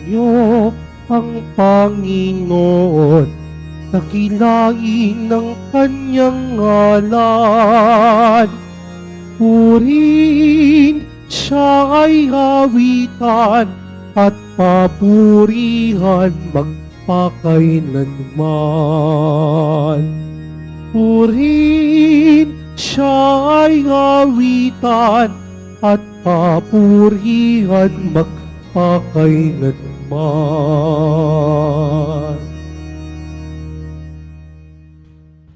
niyo ang Panginoon, dakilain ng kanyang ngalan. Purihin siya ay hawitan at papurihan magpakailanman. Purihin siya ay hawitan at papurihan magpakailanman.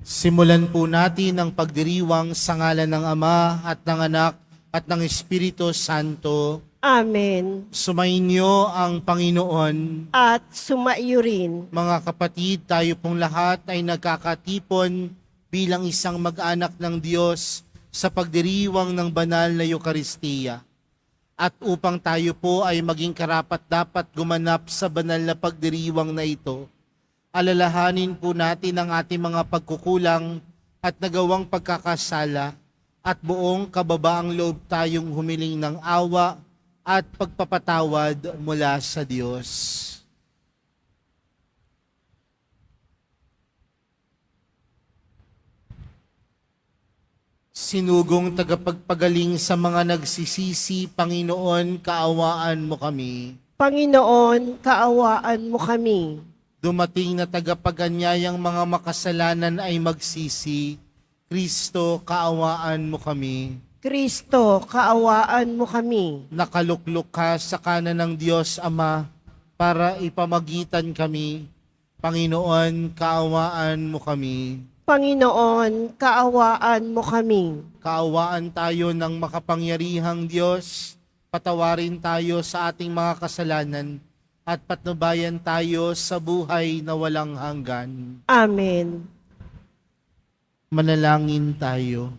Simulan po natin ang pagdiriwang sa ngalan ng Ama at ng Anak at ng Espiritu Santo. Amen. Sumainyo ang Panginoon. At sumaiyo rin. Mga kapatid, tayo pong lahat ay nagkakatipon bilang isang mag-anak ng Diyos sa pagdiriwang ng banal na Eukaristiya. At upang tayo po ay maging karapat-dapat gumanap sa banal na pagdiriwang na ito, alalahanin po natin ang ating mga pagkukulang at nagawang pagkakasala at buong kababaang loob tayong humiling ng awa at pagpapatawad mula sa Diyos. Sinugong tagapagpagaling sa mga nagsisisi, Panginoon, kaawaan mo kami. Panginoon, kaawaan mo kami. Dumating na tagapaganyayang mga makasalanan ay magsisi, Kristo, kaawaan mo kami. Kristo, kaawaan mo kami. Nakaluklok ka sa kanan ng Diyos Ama para ipamagitan kami. Panginoon, kaawaan mo kami. Panginoon, kaawaan mo kami. Kaawaan tayo ng makapangyarihang Diyos, patawarin tayo sa ating mga kasalanan, at patnubayan tayo sa buhay na walang hanggan. Amen. Manalangin tayo.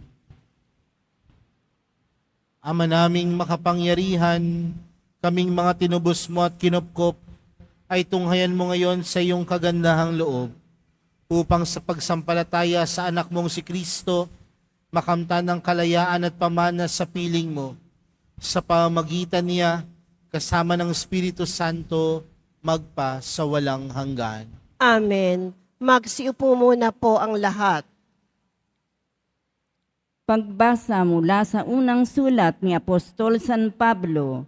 Ama naming makapangyarihan, kaming mga tinubos mo at kinupkop, ay tunghayan mo ngayon sa iyong kagandahang loob, upang sa pagsampalataya sa anak mong si Kristo, makamtan ng kalayaan at pamana sa piling mo. Sa pamamagitan niya, kasama ng Espiritu Santo, magpa sa walang hanggan. Amen. Magsiupo muna po ang lahat. Pagbasa mula sa unang sulat ni Apostol San Pablo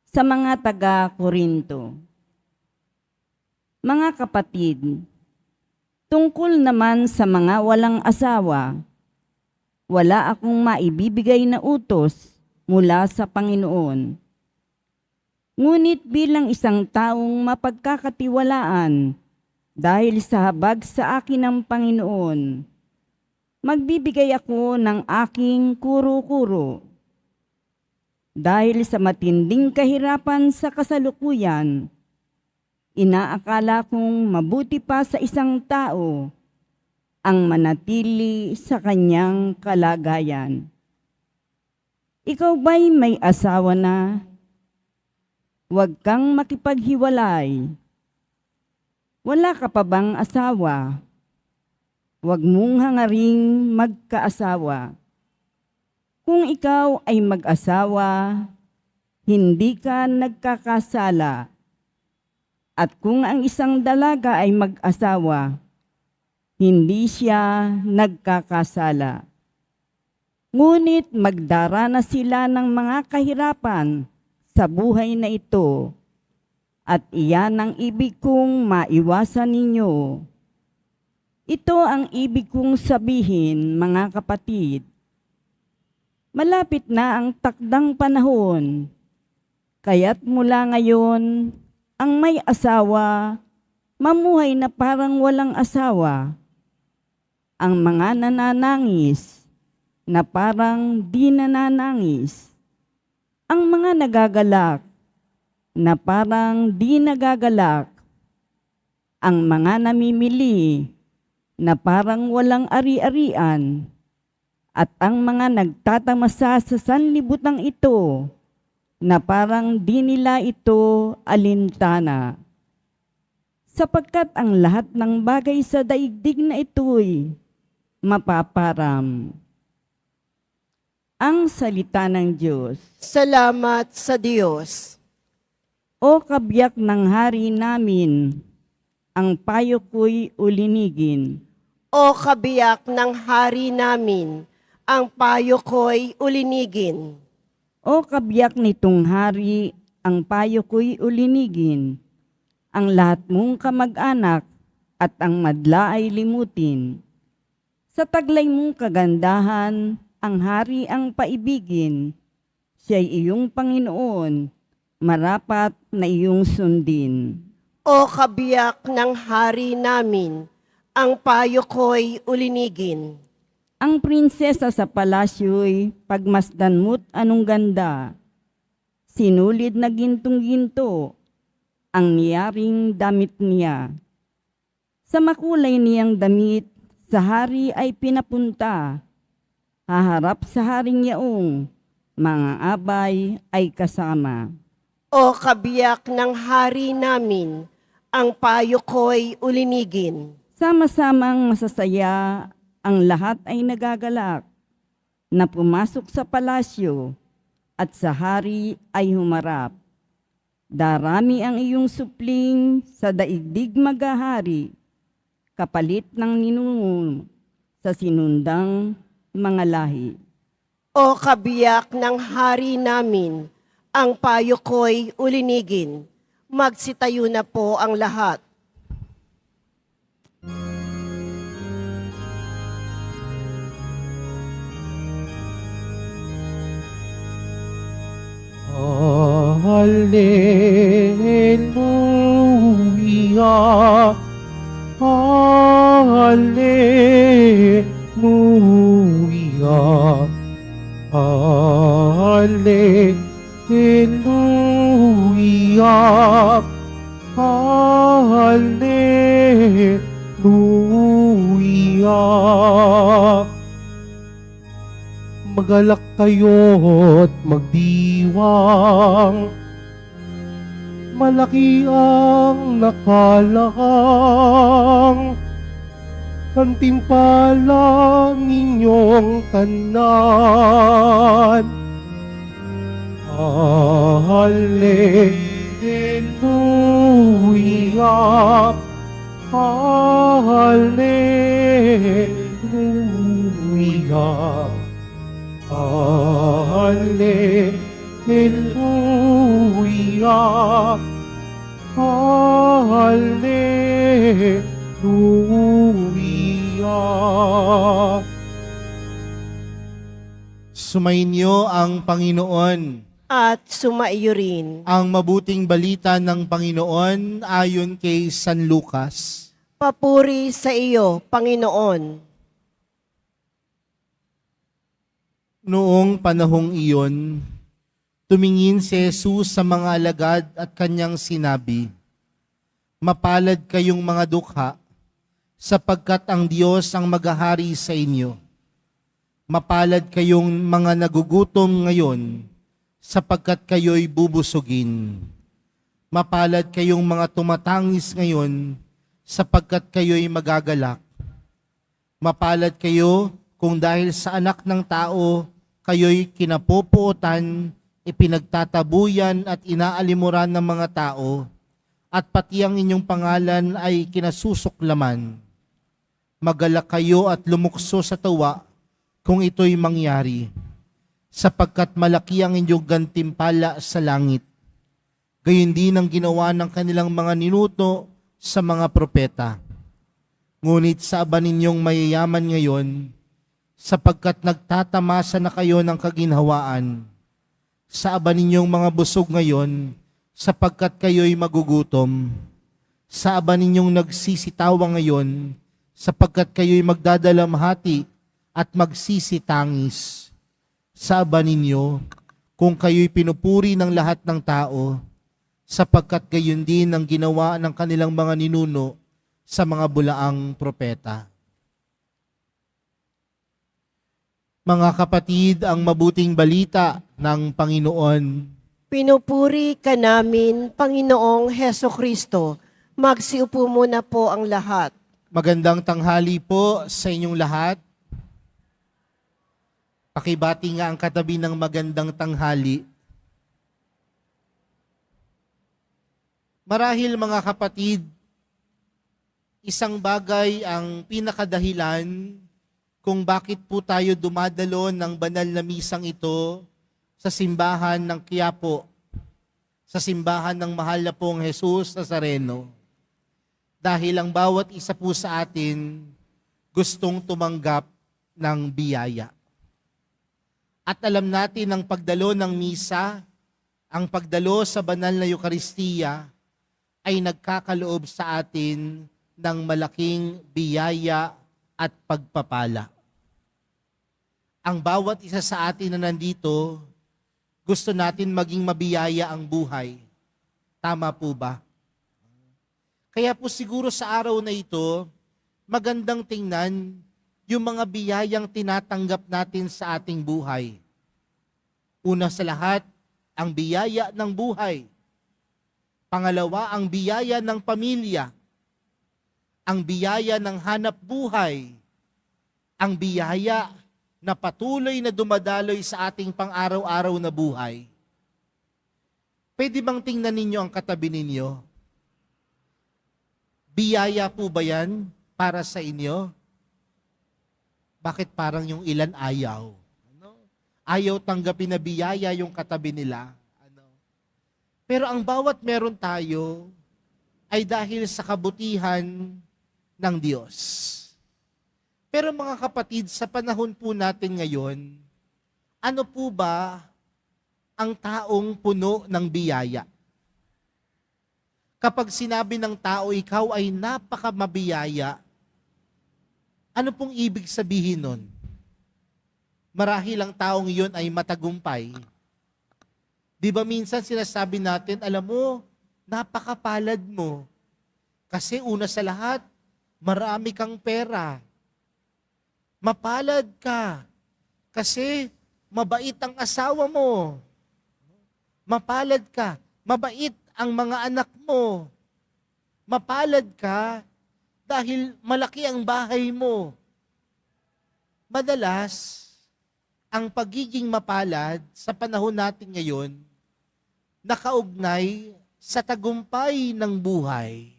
sa mga taga-Korinto. Mga kapatid, tungkol naman sa mga walang asawa, wala akong maibibigay na utos mula sa Panginoon. Ngunit bilang isang taong mapagkakatiwalaan dahil sa habag sa akin ng Panginoon, magbibigay ako ng aking kuro-kuro. Dahil sa matinding kahirapan sa kasalukuyan, inaakala kong mabuti pa sa isang tao ang manatili sa kanyang kalagayan. Ikaw ba'y may asawa na? Huwag kang makipaghiwalay. Wala ka pa bang asawa? Huwag mong hangaring magkaasawa. Kung ikaw ay mag-asawa, hindi ka nagkakasala. At kung ang isang dalaga ay mag-asawa, hindi siya nagkakasala. Ngunit magdarana sila ng mga kahirapan sa buhay na ito, at iyan ang ibig kong maiwasan ninyo. Ito ang ibig kong sabihin, mga kapatid. Malapit na ang takdang panahon, kaya't mula ngayon, ang may asawa, mamuhay na parang walang asawa. Ang mga nananangis, na parang di nananangis. Ang mga nagagalak, na parang di nagagalak. Ang mga namimili, na parang walang ari-arian. At ang mga nagtatamasa sa sanlibutan ito, na parang di nila ito alintana. Sapagkat ang lahat ng bagay sa daigdig na ito'y mapaparam. Ang salita ng Diyos. Salamat sa Diyos. O kabiyak ng hari namin, ang payo ko'y ulinigin. O kabiyak ng hari namin, ang payo ko'y ulinigin. O kabiyak nitong hari, ang payo ko'y ulinigin. Ang lahat mong kamag-anak at ang madla ay limutin. Sa taglay mong kagandahan, ang hari ang paibigin. Siya'y iyong Panginoon, marapat na iyong sundin. O kabiyak ng hari namin, ang payo ko'y ulinigin. Ang prinsesa sa palasyo'y pagmasdan mo't anong ganda. Sinulid na gintong-ginto ang niyaring damit niya. Sa makulay niyang damit, sa hari ay pinapunta. Haharap sa haring yaong, mga abay ay kasama. O kabiyak ng hari namin, ang payo ko'y ulinigin. Sama-samang masasaya, ang lahat ay nagagalak na pumasok sa palasyo at sa hari ay humarap. Darami ang iyong supling sa daigdig maghahari, kapalit ng ninuno sa sinundang mga lahi. O kabiyak ng hari namin, ang payo ko'y ulinigin. Magsitayo na po ang lahat. Hallelujah, Hallelujah, Hallelujah, Hallelujah. Magalak kayo't magdiwang, malaki ang nakalaan, kantimpala ninyong tanan. Hallelujah, Hallelujah, Hallelujah, Hallelujah. Sumainyo ang Panginoon. At sumaiyo rin. Ang mabuting balita ng Panginoon ayon kay San Lucas. Papuri sa iyo, Panginoon. Noong panahong iyon, tumingin si Jesus sa mga alagad at kanyang sinabi, "Mapalad kayong mga dukha, sapagkat ang Diyos ang maghahari sa inyo. Mapalad kayong mga nagugutom ngayon, sapagkat kayo'y bubusugin. Mapalad kayong mga tumatangis ngayon, sapagkat kayo'y magagalak. Mapalad kayo kung dahil sa anak ng tao, kayo'y kinapupuotan, ipinagtatabuyan at inaalimuran ng mga tao, at pati ang inyong pangalan ay kinasusuklaman. Magalak kayo at lumukso sa tawa kung ito'y mangyari, sapagkat malaki ang inyong gantimpala sa langit. Gayon din ang ginawa ng kanilang mga ninuno sa mga propeta. Ngunit sa aba ninyong mayayaman ngayon, sapagkat nagtatamasa na kayo ng kaginhawaan. Sa aba ninyong mga busog ngayon, sapagkat kayo'y magugutom. Sa aba ninyong nagsisitawa ngayon, sapagkat kayo'y magdadalamhati at magsisitangis. Sa aba ninyo, kung kayo'y pinupuri ng lahat ng tao, sapagkat gayon din ang ginawa ng kanilang mga ninuno sa mga bulaang propeta. Mga kapatid, ang mabuting balita ng Panginoon. Pinupuri ka namin, Panginoong Heso Kristo. Magsiupo muna po ang lahat. Magandang tanghali po sa inyong lahat. Pakibati nga ang katabi ng magandang tanghali. Marahil mga kapatid, isang bagay ang pinakadahilan kung bakit po tayo dumadalo ng banal na misang ito sa simbahan ng Quiapo, sa simbahan ng mahal na pong Jesus Nazareno. Dahil ang bawat isa po sa atin gustong tumanggap ng biyaya. At alam natin ang pagdalo ng misa, ang pagdalo sa banal na Eucharistia ay nagkakaloob sa atin ng malaking biyaya at pagpapala. Ang bawat isa sa atin na nandito, gusto natin maging mabiyaya ang buhay. Tama po ba? Kaya po siguro sa araw na ito, magandang tingnan yung mga biyayang tinatanggap natin sa ating buhay. Una sa lahat, ang biyaya ng buhay. Pangalawa, ang biyaya ng pamilya. Ang biyaya ng hanap buhay. Ang biyaya na patuloy na dumadaloy sa ating pang-araw-araw na buhay. Pwede bang tingnan ninyo ang katabi ninyo? Biyaya po ba yan para sa inyo? Bakit parang yung ilan ayaw? Ayaw tanggapin na biyaya yung katabi nila. Pero ang bawat meron tayo ay dahil sa kabutihan ng Diyos. Pero mga kapatid, sa panahon po natin ngayon, ano po ba ang taong puno ng biyaya? Kapag sinabi ng tao, ikaw ay napakamabiyaya, ano pong ibig sabihin nun? Marahil ang taong iyon ay matagumpay. Di ba minsan sinasabi natin, alam mo, napakapalad mo. Kasi una sa lahat, marami kang pera. Mapalad ka. Kasi mabait ang asawa mo. Mapalad ka. Mabait ang mga anak mo. Mapalad ka dahil malaki ang bahay mo. Madalas, ang pagiging mapalad sa panahon natin ngayon, nakaugnay sa tagumpay ng buhay.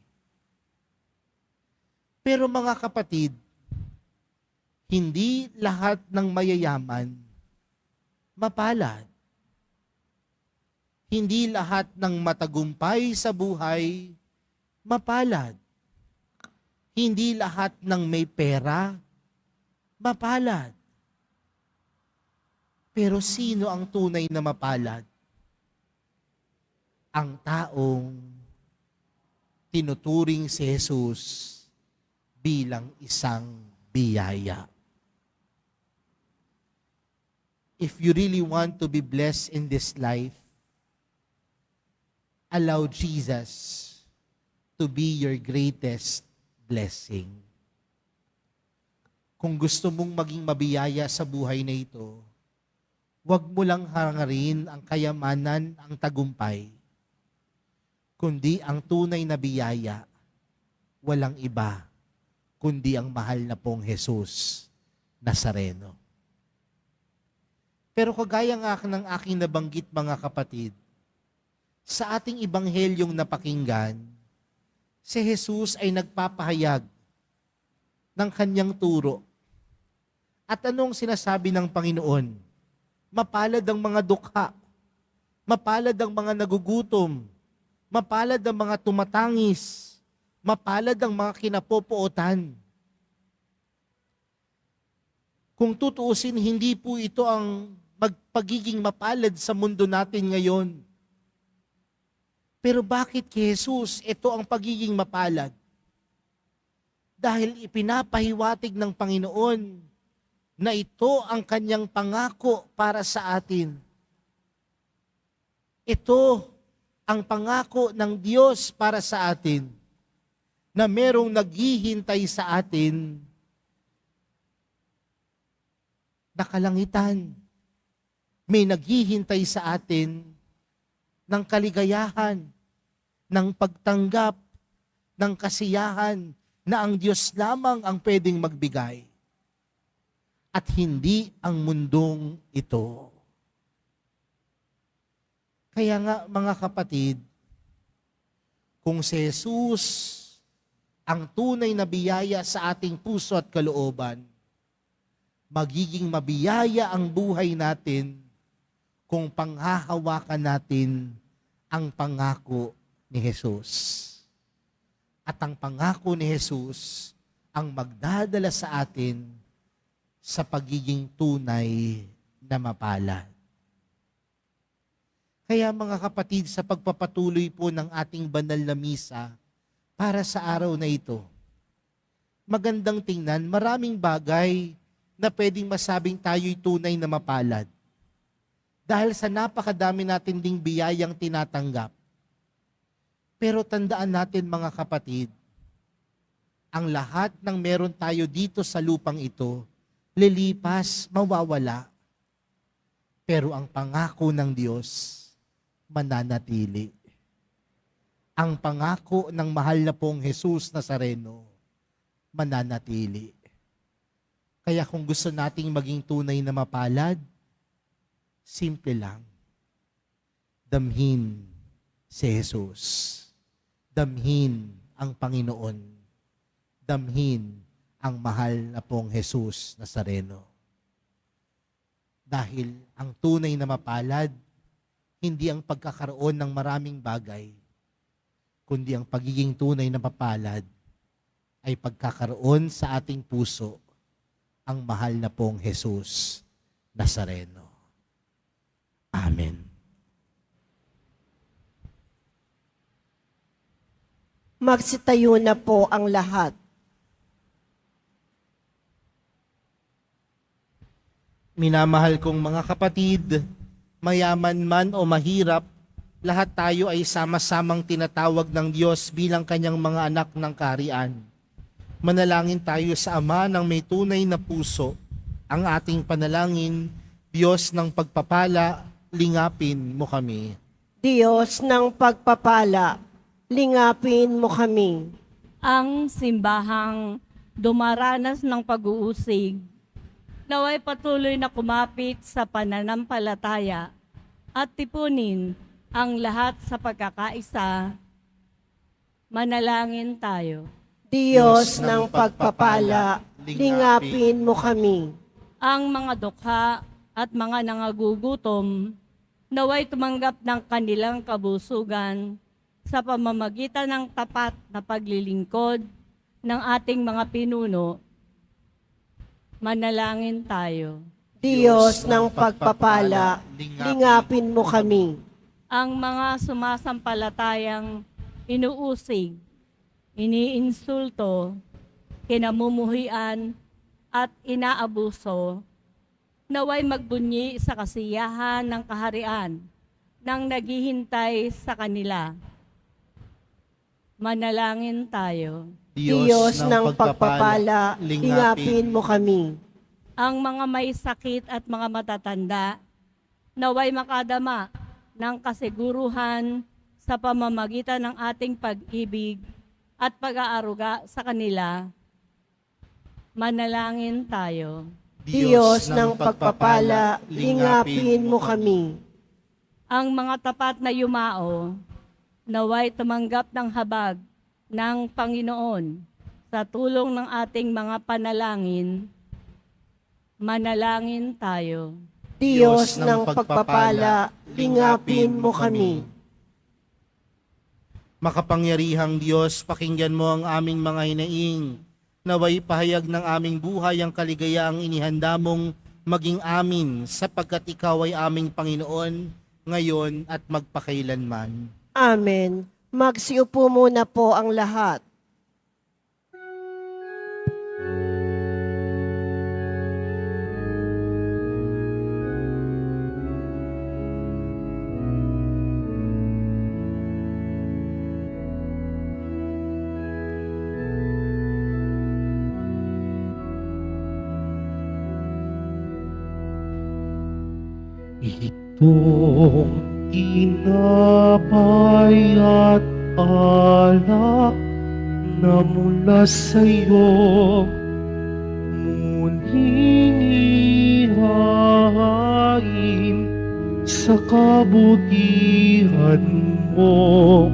Pero mga kapatid, hindi lahat ng mayayaman mapalad. Hindi lahat ng matagumpay sa buhay mapalad. Hindi lahat ng may pera mapalad. Pero sino ang tunay na mapalad? Ang taong tinuturing si Jesus bilang isang biyaya. If you really want to be blessed in this life, allow Jesus to be your greatest blessing. Kung gusto mong maging mabiyaya sa buhay na ito, huwag mo lang hangarin ang kayamanan, ang tagumpay, kundi ang tunay na biyaya, walang iba, kundi ang mahal na pong Jesus Nazareno. Pero kagaya nga ng aking nabanggit mga kapatid, sa ating ibanghelyong napakinggan, si Jesus ay nagpapahayag ng kanyang turo. At anong sinasabi ng Panginoon? Mapalad ang mga dukha, mapalad ang mga nagugutom, mapalad ang mga tumatangis, mapalad ang mga kinapopuotan. Kung tutuusin, hindi po ito ang pagiging mapalad sa mundo natin ngayon. Pero bakit kay Jesus ito ang pagiging mapalad? Dahil ipinapahiwatig ng Panginoon na ito ang kanyang pangako para sa atin. Ito ang pangako ng Diyos para sa atin na merong naghihintay sa atin na kalangitan. May naghihintay sa atin ng kaligayahan, ng pagtanggap, ng kasiyahan na ang Diyos lamang ang pwedeng magbigay. At hindi ang mundong ito. Kaya nga mga kapatid, Kung si Jesus ang tunay na biyaya sa ating puso at kalooban, magiging mabiyaya ang buhay natin kung panghahawakan natin ang pangako ni Jesus. At ang pangako ni Jesus ang magdadala sa atin sa pagiging tunay na mapalad. Kaya mga kapatid, sa pagpapatuloy po ng ating banal na misa para sa araw na ito, magandang tingnan, maraming bagay na pwedeng masabing tayo'y tunay na mapalad. Dahil sa napakadami natin ding biyayang tinatanggap. Pero tandaan natin mga kapatid, ang lahat ng meron tayo dito sa lupang ito, lilipas, mawawala. Pero ang pangako ng Diyos, mananatili. Ang pangako ng mahal na pong Jesus Nazareno, mananatili. Kaya kung gusto nating maging tunay na mapalad, simple lang. Damhin si Jesus. Damhin ang Panginoon. Damhin ang mahal na pong Jesus Nazareno. Dahil ang tunay na mapalad, hindi ang pagkakaroon ng maraming bagay, kundi ang pagiging tunay na mapalad ay pagkakaroon sa ating puso ang mahal na pong Jesus Nazareno. Amen. Magsitayo na po ang lahat. Minamahal kong mga kapatid, mayaman man o mahirap, lahat tayo ay sama-samang tinatawag ng Diyos bilang kanyang mga anak ng kaharian. Manalangin tayo sa Ama ng may tunay na puso. Ang ating panalangin, Diyos ng pagpapala, lingapin mo kami. Diyos ng pagpapala, lingapin mo kami. Ang simbahang dumaranas ng pag-uusig, naway patuloy na kumapit sa pananampalataya at tipunin ang lahat sa pagkakaisa. Manalangin tayo. Diyos ng pagpapala, lingapin mo kami. Ang mga dukha at mga nangagugutom, naway tumanggap ng kanilang kabusugan sa pamamagitan ng tapat na paglilingkod ng ating mga pinuno. Manalangin tayo. Diyos ng pagpapala, lingapin mo kami. Ang mga sumasampalatayang inuusig, iniinsulto, kinamumuhian at inaabuso, naway magbunyi sa kasiyahan ng kaharian ng naghihintay sa kanila. Manalangin tayo. Diyos ng pagpapala, lingapin mo kami. Ang mga may sakit at mga matatanda, naway makadama ng kasiguruhan sa pamamagitan ng ating pag-ibig at pag-aaruga sa kanila. Manalangin tayo. Diyos ng pagpapala, lingapin mo kami. Ang mga tapat na yumao, naway tumanggap ng habag ng Panginoon sa tulong ng ating mga panalangin. Manalangin tayo. Diyos ng pagpapala, lingapin mo kami. Makapangyarihang Diyos, pakinggan mo ang aming mga hinaing. Naway pahayag ng aming buhay ang kaligayaang inihanda mong maging amin sapagkat ikaw ay aming Panginoon ngayon at magpakailanman. Amen. Magsiupo muna po ang lahat. Itong tinapay at alak na mula sa'yo, muling ihahain sa kabutihan mo,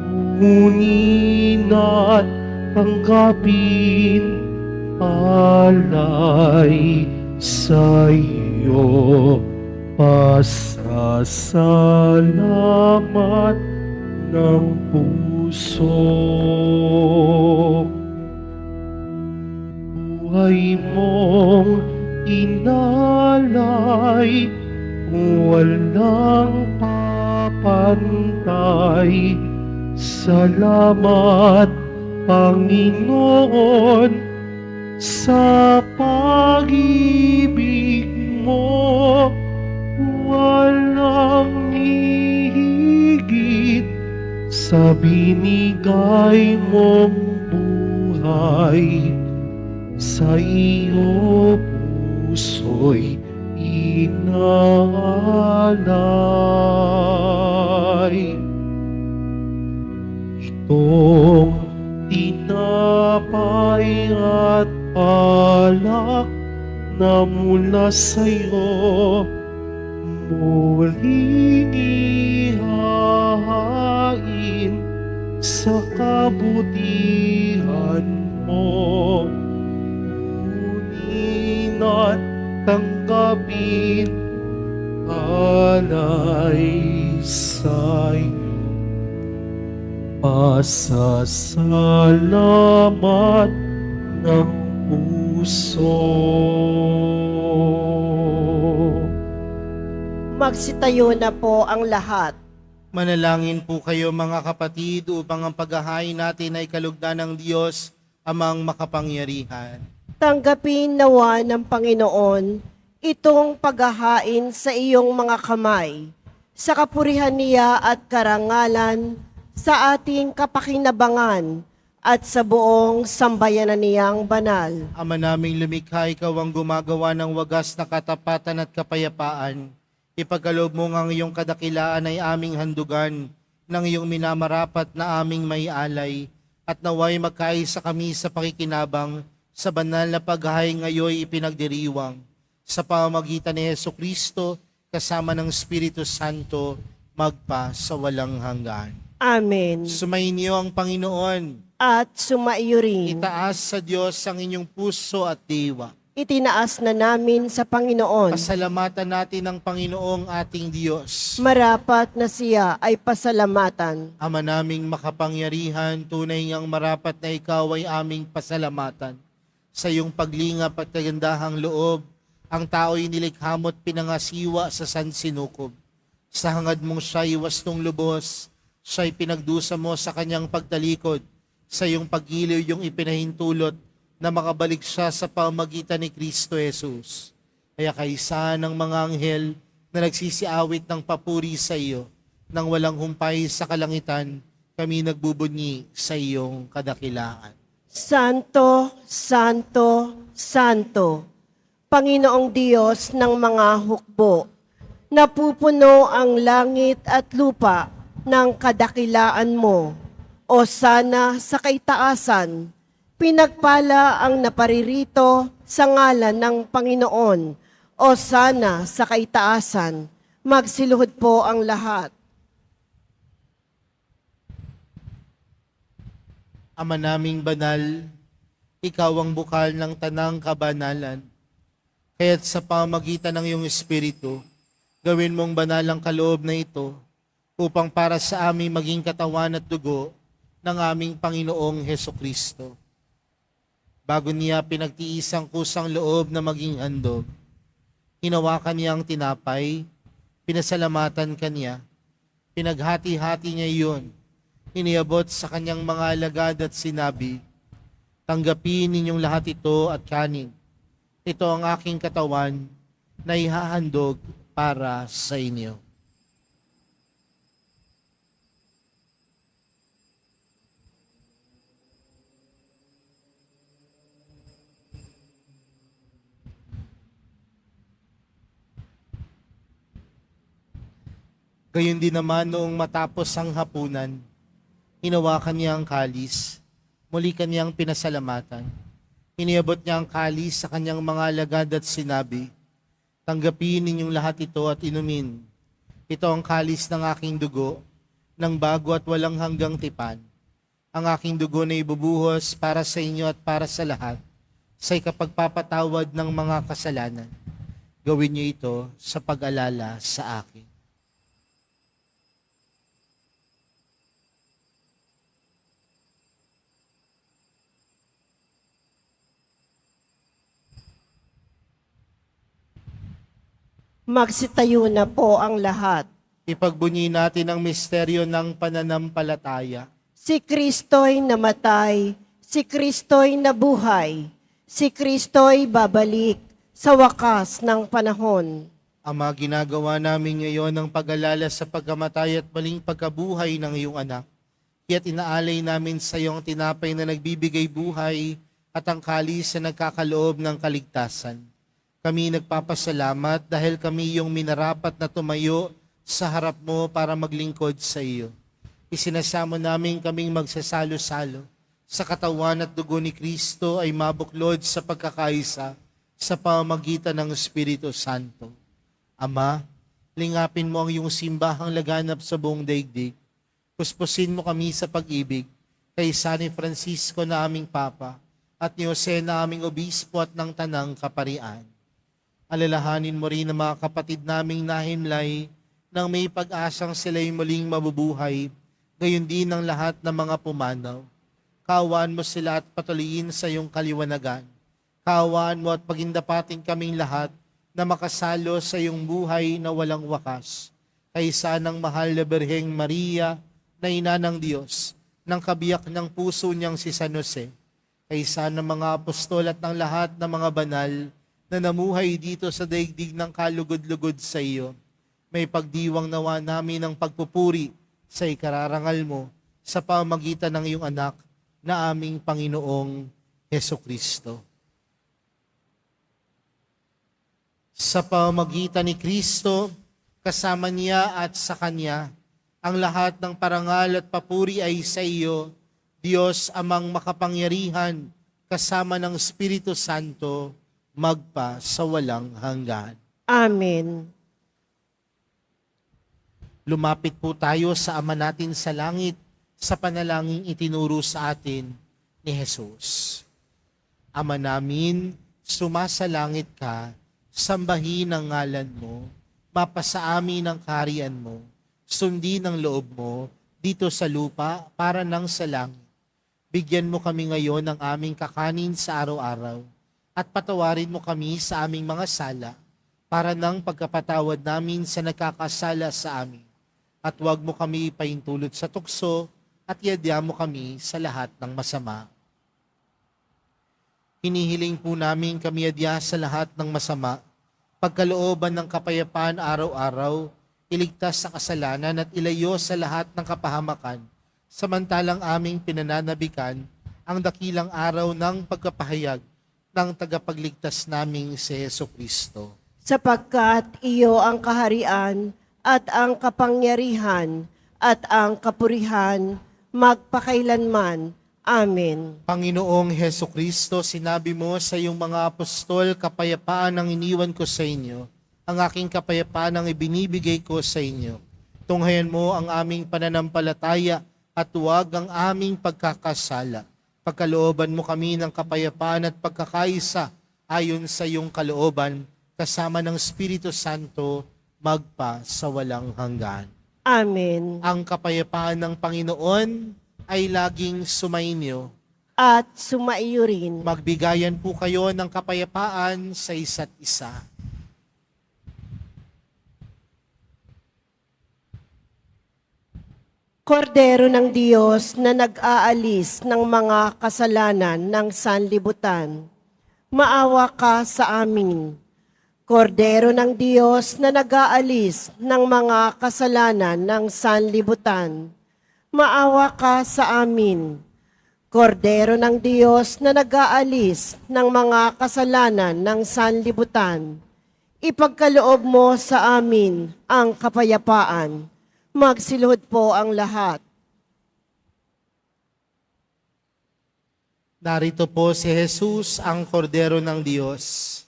O kunin at tanggapin alay sa iyo. Pasasalamat ng puso. Buhay mong inalay, walang papantay. Salamat, Panginoon, sa pag-ibig mo. Walang hihigit sa binigay mong buhay. Sa iyo puso'y inaalay. Itong tinapay at alak na mula sa'yo, muling ihahain sa kabutihan mo. Kunin at tanggapin alay sa'yo. Pasasalamat ng puso. Magsitayo na po ang lahat. Manalangin po kayo mga kapatid upang ang paghahain natin ay kalugdan ng Diyos amang makapangyarihan. Tanggapin nawa ng Panginoon itong paghahain sa iyong mga kamay, sa kapurihan niya at karangalan, sa ating kapakinabangan at sa buong sambayanan niyang banal. Ama naming lumikha, ikaw ang gumagawa ng wagas na katapatan at kapayapaan. Ipagkaloob mo ang iyong kadakilaan ay aming handugan ng iyong minamarapat na aming may alay, at naway magkaisa kami sa pakikinabang sa banal na paghahain ngayon ipinagdiriwang. Sa pamamagitan ni Jesucristo kasama ng Espiritu Santo, magpa sa walang hanggan. Amen. Sumainyo ang Panginoon. At sumaiyo rin. Itaas sa Diyos ang inyong puso at diwa. Itinaas na namin sa Panginoon. Pasalamatan natin ang Panginoong ating Diyos. Marapat na siya ay pasalamatan. Ama naming makapangyarihan, tunay ngang marapat na ikaw ay aming pasalamatan. Sa iyong paglingap at kagandahang loob, ang tao'y nilikha mo't pinangasiwa sa sansinukob. Sa hangad mong siya'y wastong lubos, siya'y pinagdusa mo sa kanyang pagtalikod. Sa iyong pagiliw yung ipinahintulot na makabalik siya sa pamagitan ni Kristo Jesus. Kaya kaisa ng mga anghel na nagsisiawit ng papuri sa iyo, nang walang humpay sa kalangitan, kami nagbubunyi sa iyong kadakilaan. Santo, Santo, Santo, Panginoong Diyos ng mga hukbo, napupuno ang langit at lupa ng kadakilaan mo. O sana sa kaitaasan, pinagpala ang naparirito sa ngalan ng Panginoon. O sana sa kaitaasan, magsiluhod po ang lahat. Ama naming banal, ikaw ang bukal ng tanang kabanalan. Kaya't sa pamagitan ng iyong Espiritu, gawin mong banal ang kaloob na ito upang para sa aming maging katawan at dugo ng aming Panginoong Hesukristo. Bago niya pinagtiis ang kusang loob na maging handog, hinawakan niya ang tinapay, pinasalamatan kanya, pinaghati-hati niya iyon, iniabot sa kanyang mga alagad at sinabi, tanggapin ninyong lahat ito at kanin. Ito ang aking katawan na ihahandog para sa inyo. Gayon din naman noong matapos ang hapunan, hinawakan niya ang kalis, muli kanyang pinasalamatan. Iniabot niya ang kalis sa kanyang mga alagad at sinabi, tanggapin ninyong lahat ito at inumin. Ito ang kalis ng aking dugo, ng bago at walang hanggang tipan. Ang aking dugo na ibubuhos para sa inyo at para sa lahat, sa ikapagpapatawad ng mga kasalanan. Gawin niyo ito sa pag-alala sa akin. Magsitayo na po ang lahat. Ipagbunyi natin ang misteryo ng pananampalataya. Si Kristo'y namatay, si Kristo'y nabuhay, si Kristo'y babalik sa wakas ng panahon. Ama, ginagawa namin ngayon ang pag-alala sa pagkamatay at maling pagkabuhay ng iyong anak. Kaya't inaalay namin sa iyo ang tinapay na nagbibigay buhay at ang kalis na nagkakaloob ng kaligtasan. Kami nagpapasalamat dahil kami yung minarapat na tumayo sa harap mo para maglingkod sa iyo. Isinasamo namin kaming magsasalo-salo sa katawan at dugo ni Kristo ay mabuklod sa pagkakaisa sa pamamagitan ng Espiritu Santo. Ama, lingapin mo ang iyong simbahang laganap sa buong daigdig. Puspusin mo kami sa pag-ibig kay San Francisco na aming Papa at ni Jose na aming Obispo at ng Tanang Kaparian. Alalahanin mo rin ang mga kapatid naming nahimlay nang may pag-asang sila'y muling mabubuhay, gayon din ang lahat ng mga pumanaw. Kaawaan mo sila at patuloyin sa iyong kaliwanagan. Kaawaan mo at pagindapatin kaming lahat na makasalo sa iyong buhay na walang wakas. Kaysa ng mahal na Birheng Maria na ina ng Diyos, ng kabiyak ng puso niyang si San Jose, kaysa ng mga apostol at ng lahat ng mga banal na namuhay dito sa daigdig ng kalugod-lugod sa iyo. May pagdiwang nawa namin ng pagpupuri sa ikararangal mo sa pamamagitan ng iyong anak na aming Panginoong Hesukristo. Sa pamamagitan ni Kristo, kasama niya at sa Kanya, ang lahat ng parangal at papuri ay sa iyo, Diyos amang makapangyarihan, kasama ng Espiritu Santo, magpa sa walang hanggan. Amen. Lumapit po tayo sa Ama natin sa langit sa panalangin itinuro sa atin ni Jesus. Ama namin, sumasalangit ka, sambahin ang ngalan mo, mapasa amin ang kaharian mo, sundin ang loob mo dito sa lupa para nang sa langit. Bigyan mo kami ngayon ng aming kakanin sa araw-araw at patawarin mo kami sa aming mga sala para nang pagkapatawad namin sa nagkakasala sa amin. At huwag mo kami ipaintulot sa tukso at iadya mo kami sa lahat ng masama. Hinihiling po namin kami adya sa lahat ng masama, pagkalooban ng kapayapaan araw-araw, iligtas sa kasalanan at ilayo sa lahat ng kapahamakan, samantalang aming pinananabikan ang dakilang araw ng pagkapahayag ng tagapagligtas naming si Jesucristo. Sapagkat iyo ang kaharian at ang kapangyarihan at ang kapurihan magpakailanman. Amen. Panginoong Jesucristo, sinabi mo sa iyong mga apostol, kapayapaan ang iniwan ko sa inyo, ang aking kapayapaan ang ibinibigay ko sa inyo. Tunghayan mo ang aming pananampalataya at huwag ang aming pagkakasala. Pagkalooban mo kami ng kapayapaan at pagkakaisa ayon sa iyong kalooban, kasama ng Espiritu Santo, magpa sa walang hanggan. Amen. Ang kapayapaan ng Panginoon ay laging sumainyo. At sumaiyo rin. Magbigayan po kayo ng kapayapaan sa isa't isa. Kordero ng Diyos na nag-aalis ng mga kasalanan ng sanlibutan, maawa ka sa amin. Kordero ng Diyos na nag-aalis ng mga kasalanan ng sanlibutan, maawa ka sa amin. Kordero ng Diyos na nag-aalis ng mga kasalanan ng sanlibutan, ipagkaloob mo sa amin ang kapayapaan. Magsiluhod po ang lahat. Narito po si Jesus, ang Kordero ng Diyos.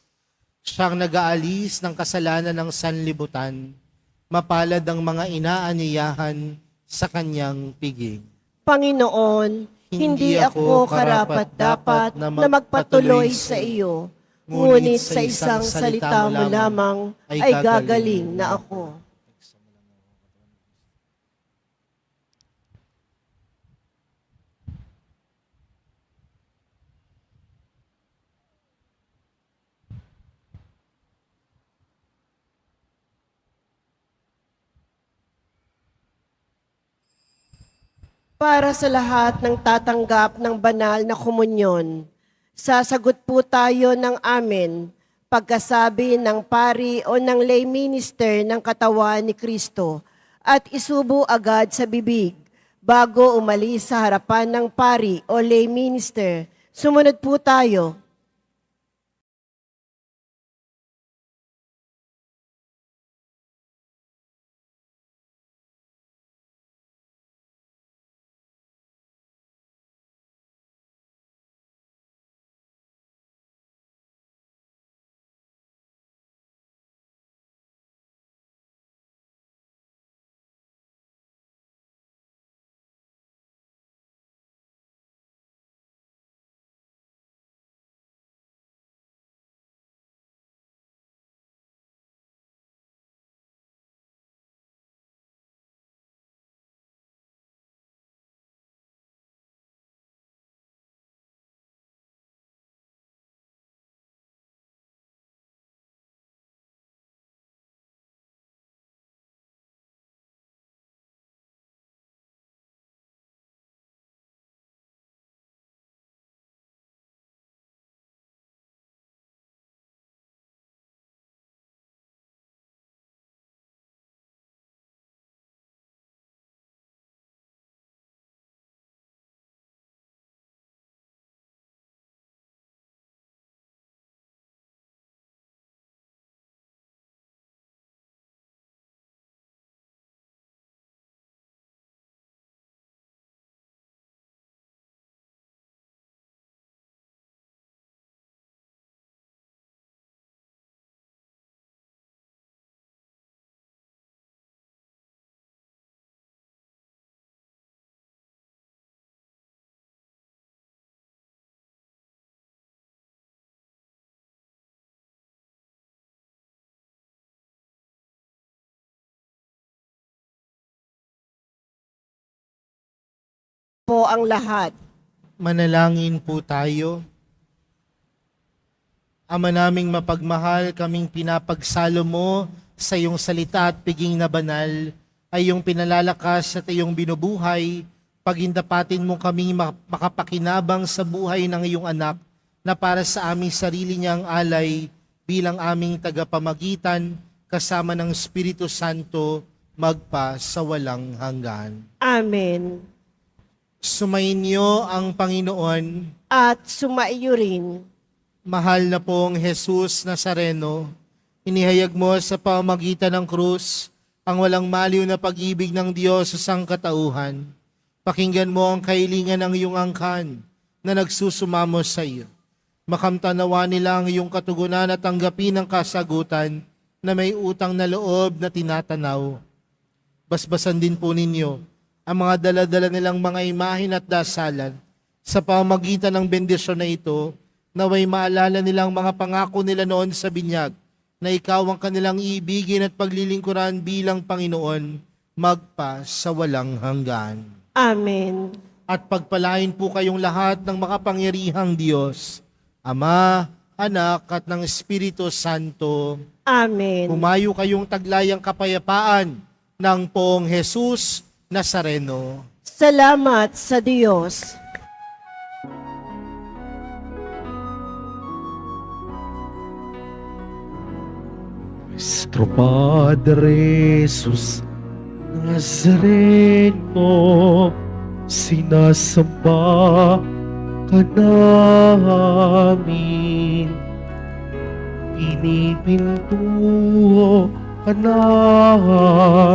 Siyang nag-aalis ng kasalanan ng sanlibutan. Mapalad ang mga inaanyayahan sa kanyang piging. Panginoon, hindi ako karapat-dapat na magpatuloy sa iyo, ngunit sa isang salita mo lamang ay gagaling na ako. Para sa lahat ng tatanggap ng banal na komunyon, sasagot po tayo ng amen pagkasabi ng pari o ng lay minister ng katawan ni Kristo at isubo agad sa bibig bago umalis sa harapan ng pari o lay minister. Sumunod po tayo. Po ang lahat. Manalangin po tayo. Ama naming mapagmahal, kaming pinapagsalo mo sa iyong salita at piging na banal, ay iyong pinalalakas at iyong binubuhay, pagindapatin mo kaming makapakinabang sa buhay ng iyong anak, na para sa aming sarili niyang alay, bilang aming tagapamagitan, kasama ng Espiritu Santo, magpa sa walang hanggan. Amen. Sumainyo ang Panginoon. At sumaiyo rin. Mahal na pong Jesus Nazareno, inihayag mo sa pamamagitan ng krus ang walang maliw na pag-ibig ng Diyos sa sangkatauhan. Pakinggan mo ang kahilingan ng iyong angkan na nagsusumamo sa iyo. Makamtanawa nila ang iyong katugunan at tanggapin ang kasagutan na may utang na loob na tinatanaw. Basbasan din po ninyo ang mga dala-dala nilang mga imahin at dasalan. Sa pamamagitan ng bendisyon na ito, naway maalala nilang mga pangako nila noon sa binyag, na ikaw ang kanilang iibigin at paglilingkuran bilang Panginoon, magpa sa walang hanggan. Amen. At pagpalain po kayong lahat ng makapangyarihang Diyos, Ama, Anak at ng Espiritu Santo. Amen. Humayo kayong taglayang kapayapaan ng Poong Jesus Nazareno. Salamat sa Diyos. Nuestro Padre Jesus Nazareno, sinasamba ka namin. Pinipintuho ka namin.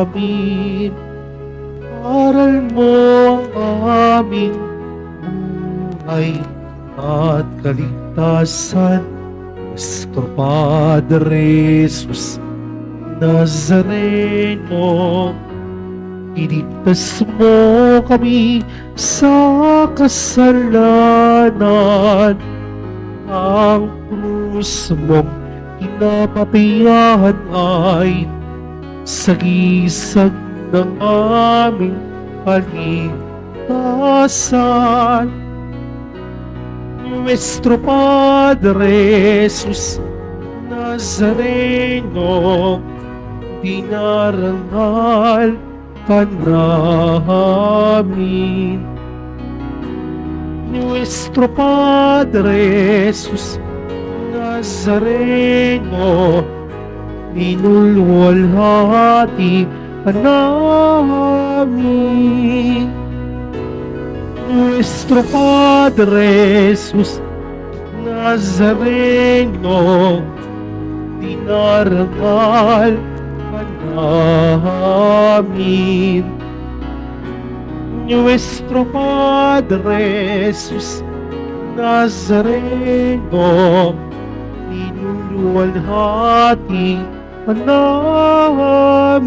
Aral mo ang aming buhay at kaligtasan. Nuestro Padre Jesus Nazareno, Iligtas mo kami sa kasalanan. Ang krus mong kinapatayan ay sagisag ng aming paligtasan. Nuestro Padre Jesus Nazareno, dinarangal ka namin. Nuestro Padre Jesus Nazareno, minulwalhati ka namin. Nuestro Padre Jesus Nazareno, dinarangal ka namin. Nuestro Padre Jesus Nazareno, minulwalhati ka namin.